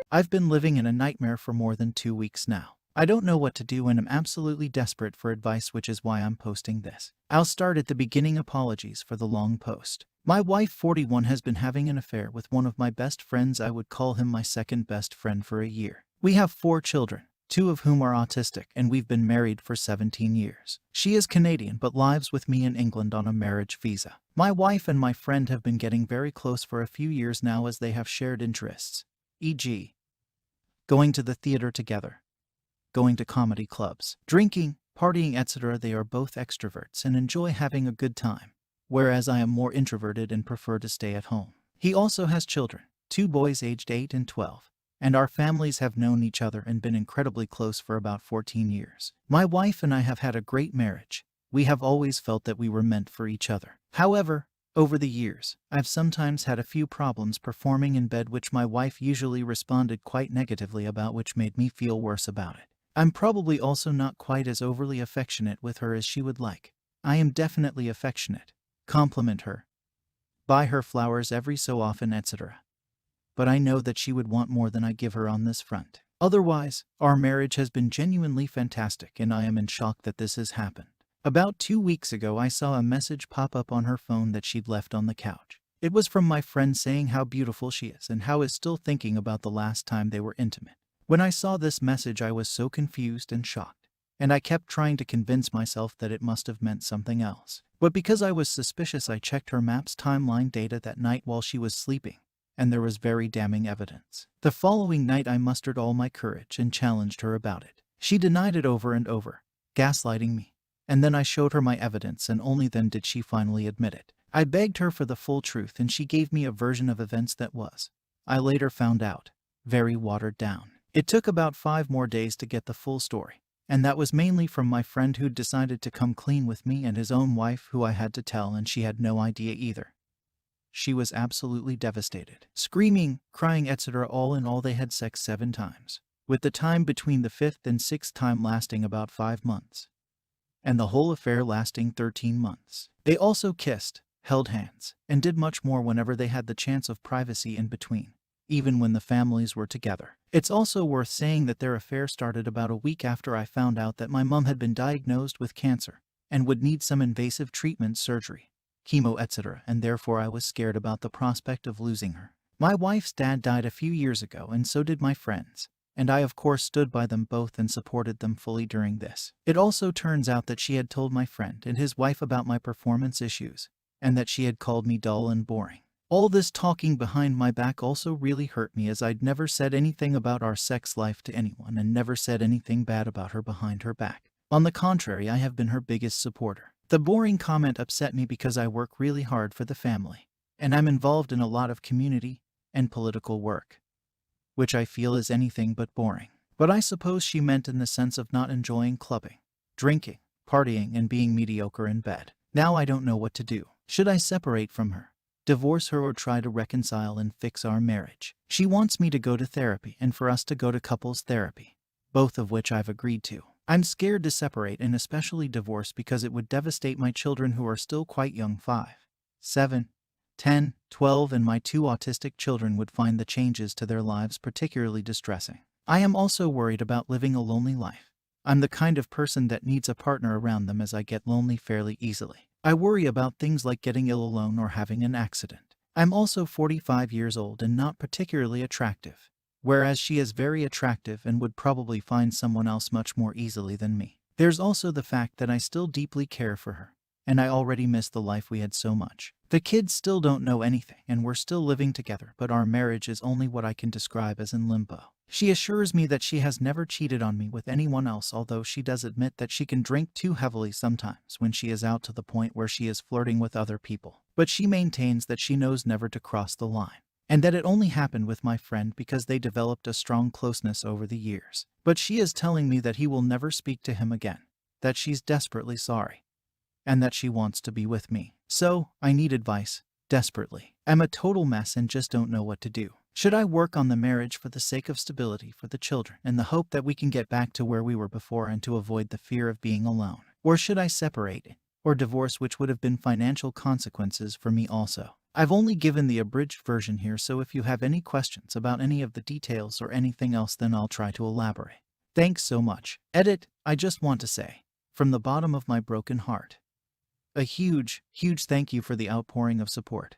I've been living in a nightmare for more than 2 weeks now. I don't know what to do and I'm absolutely desperate for advice, which is why I'm posting this. I'll start at the beginning. Apologies for the long post. My wife, 41, has been having an affair with one of my best friends. I would call him my second best friend for a year. We have 4 children, 2 of whom are autistic, and we've been married for 17 years. She is Canadian but lives with me in England on a marriage visa. My wife and my friend have been getting very close for a few years now, as they have shared interests, e.g., going to the theater together, going to comedy clubs, drinking, partying, etc. They are both extroverts and enjoy having a good time, whereas I am more introverted and prefer to stay at home. He also has children, 2 boys aged 8 and 12, and our families have known each other and been incredibly close for about 14 years. My wife and I have had a great marriage. We have always felt that we were meant for each other. However, over the years, I've sometimes had a few problems performing in bed, which my wife usually responded quite negatively about, which made me feel worse about it. I'm probably also not quite as overly affectionate with her as she would like. I am definitely affectionate, compliment her, buy her flowers every so often, etc. But I know that she would want more than I give her on this front. Otherwise, our marriage has been genuinely fantastic, and I am in shock that this has happened. About 2 weeks ago, I saw a message pop up on her phone that she'd left on the couch. It was from my friend saying how beautiful she is and how is still thinking about the last time they were intimate. When I saw this message, I was so confused and shocked, and I kept trying to convince myself that it must have meant something else. But because I was suspicious, I checked her Maps timeline data that night while she was sleeping, and there was very damning evidence. The following night, I mustered all my courage and challenged her about it. She denied it over and over, gaslighting me. And then I showed her my evidence, and only then did she finally admit it. I begged her for the full truth, and she gave me a version of events that was, I later found out, very watered down. It took about 5 more days to get the full story, and that was mainly from my friend who'd decided to come clean with me and his own wife, who I had to tell, and she had no idea either. She was absolutely devastated, screaming, crying, etc. All in all, they had sex 7 times, with the time between the 5th and 6th time lasting about 5 months. And the whole affair lasting 13 months. They also kissed, held hands, and did much more whenever they had the chance of privacy in between, even when the families were together. It's also worth saying that their affair started about a week after I found out that my mom had been diagnosed with cancer and would need some invasive treatment, surgery, chemo, etc., and therefore I was scared about the prospect of losing her. My wife's dad died a few years ago, and so did my friends, and I of course stood by them both and supported them fully during this. It also turns out that she had told my friend and his wife about my performance issues, and that she had called me dull and boring. All this talking behind my back also really hurt me, as I'd never said anything about our sex life to anyone and never said anything bad about her behind her back. On the contrary, I have been her biggest supporter. The boring comment upset me because I work really hard for the family, and I'm involved in a lot of community and political work, which I feel is anything but boring. But I suppose she meant in the sense of not enjoying clubbing, drinking, partying, and being mediocre in bed. Now I don't know what to do. Should I separate from her, divorce her, or try to reconcile and fix our marriage? She wants me to go to therapy and for us to go to couples therapy, both of which I've agreed to. I'm scared to separate and especially divorce because it would devastate my children, who are still quite young, 5, 7, 10, 12, and my 2 autistic children would find the changes to their lives particularly distressing. I am also worried about living a lonely life. I'm the kind of person that needs a partner around them, as I get lonely fairly easily. I worry about things like getting ill alone or having an accident. I'm also 45 years old and not particularly attractive, whereas she is very attractive and would probably find someone else much more easily than me. There's also the fact that I still deeply care for her, and I already miss the life we had so much. The kids still don't know anything, and we're still living together, but our marriage is only what I can describe as in limbo. She assures me that she has never cheated on me with anyone else, although she does admit that she can drink too heavily sometimes when she is out, to the point where she is flirting with other people. But she maintains that she knows never to cross the line, and that it only happened with my friend because they developed a strong closeness over the years. But she is telling me that he will never speak to him again, that she's desperately sorry, and that she wants to be with me. So, I need advice, desperately. I'm a total mess and just don't know what to do. Should I work on the marriage for the sake of stability for the children and the hope that we can get back to where we were before and to avoid the fear of being alone? Or should I separate or divorce, which would have been financial consequences for me also? I've only given the abridged version here, so if you have any questions about any of the details or anything else, then I'll try to elaborate. Thanks so much. Edit. I just want to say, from the bottom of my broken heart, a huge, huge thank you for the outpouring of support,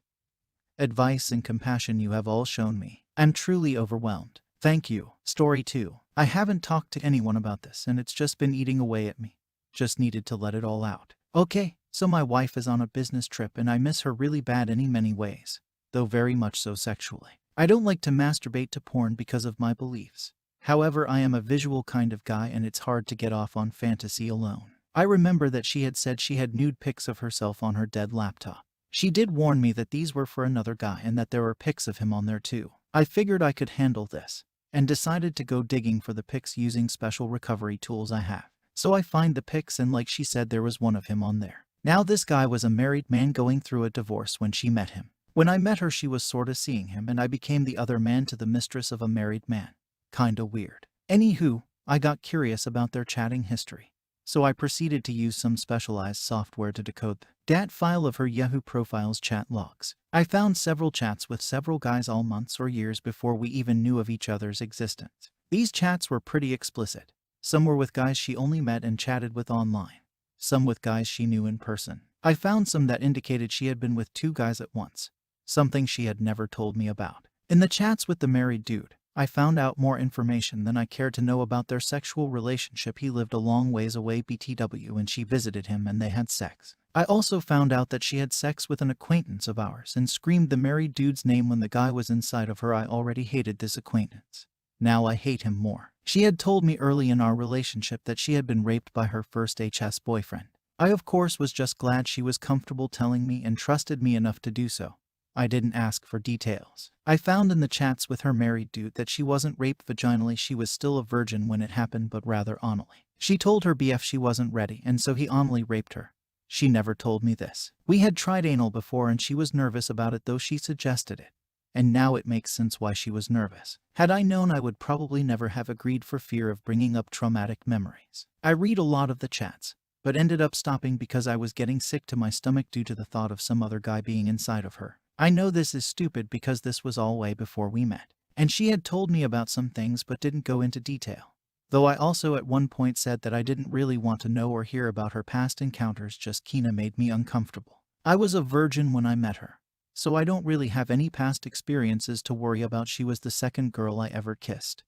advice, and compassion you have all shown me. I'm truly overwhelmed. Thank you. Story 2. I haven't talked to anyone about this and it's just been eating away at me. Just needed to let it all out. Okay, so my wife is on a business trip and I miss her really bad in many ways, though very much so sexually. I don't like to masturbate to porn because of my beliefs. However, I am a visual kind of guy and it's hard to get off on fantasy alone. I remember that she had said she had nude pics of herself on her dead laptop. She did warn me that these were for another guy and that there were pics of him on there too. I figured I could handle this and decided to go digging for the pics using special recovery tools I have. So I find the pics and like she said, there was one of him on there. Now this guy was a married man going through a divorce when she met him. When I met her, she was sorta seeing him and I became the other man to the mistress of a married man. Kinda weird. Anywho, I got curious about their chatting history. So I proceeded to use some specialized software to decode the DAT file of her Yahoo profile's chat logs. I found several chats with several guys all months or years before we even knew of each other's existence. These chats were pretty explicit. Some were with guys she only met and chatted with online. Some with guys she knew in person. I found some that indicated she had been with 2 guys at once, something she had never told me about. In the chats with the married dude, I found out more information than I cared to know about their sexual relationship. He lived a long ways away BTW and she visited him and they had sex. I also found out that she had sex with an acquaintance of ours and screamed the married dude's name when the guy was inside of her. I already hated this acquaintance. Now I hate him more. She had told me early in our relationship that she had been raped by her first HS boyfriend. I of course was just glad she was comfortable telling me and trusted me enough to do so. I didn't ask for details. I found in the chats with her married dude that she wasn't raped vaginally, she was still a virgin when it happened, but rather anally. She told her BF she wasn't ready and so he anally raped her. She never told me this. We had tried anal before and she was nervous about it, though she suggested it. And now it makes sense why she was nervous. Had I known, I would probably never have agreed for fear of bringing up traumatic memories. I read a lot of the chats, but ended up stopping because I was getting sick to my stomach due to the thought of some other guy being inside of her. I know this is stupid because this was all way before we met, and she had told me about some things but didn't go into detail. Though I also at one point said that I didn't really want to know or hear about her past encounters, just kinda made me uncomfortable. I was a virgin when I met her, so I don't really have any past experiences to worry about. She was the second girl I ever kissed,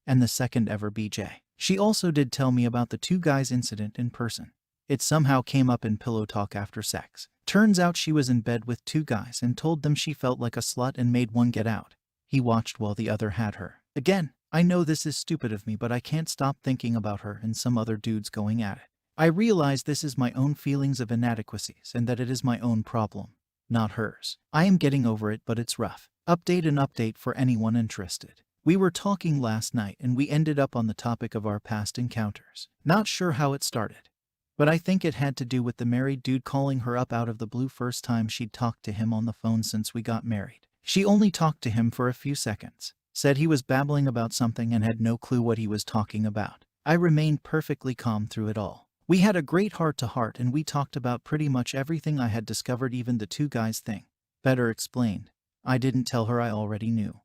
and the second ever BJ. She also did tell me about the 2 guys incident in person. It somehow came up in pillow talk after sex. Turns out she was in bed with 2 guys and told them she felt like a slut and made one get out. He watched while the other had her. Again, I know this is stupid of me, but I can't stop thinking about her and some other dudes going at it. I realize this is my own feelings of inadequacies and that it is my own problem, not hers. I am getting over it, but it's rough. Update for anyone interested. We were talking last night and we ended up on the topic of our past encounters. Not sure how it started, but I think it had to do with the married dude calling her up out of the blue first time she'd talked to him on the phone since we got married. She only talked to him for a few seconds, said he was babbling about something and had no clue what he was talking about. I remained perfectly calm through it all. We had a great heart-to-heart and we talked about pretty much everything I had discovered, even the 2 guys thing. Better explained, I didn't tell her I already knew.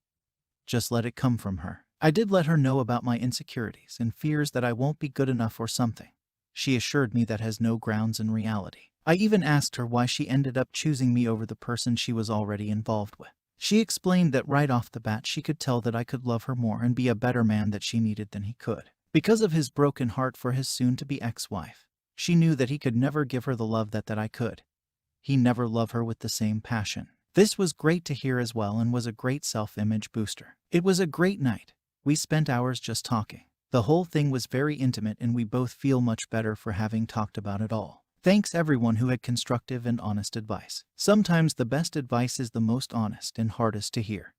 Just let it come from her. I did let her know about my insecurities and fears that I won't be good enough or something. She assured me that has no grounds in reality. I even asked her why she ended up choosing me over the person she was already involved with. She explained that right off the bat she could tell that I could love her more and be a better man that she needed than he could. Because of his broken heart for his soon-to-be ex-wife, she knew that he could never give her the love that I could. He never loved her with the same passion. This was great to hear as well and was a great self-image booster. It was a great night. We spent hours just talking. The whole thing was very intimate and we both feel much better for having talked about it all. Thanks everyone who had constructive and honest advice. Sometimes the best advice is the most honest and hardest to hear.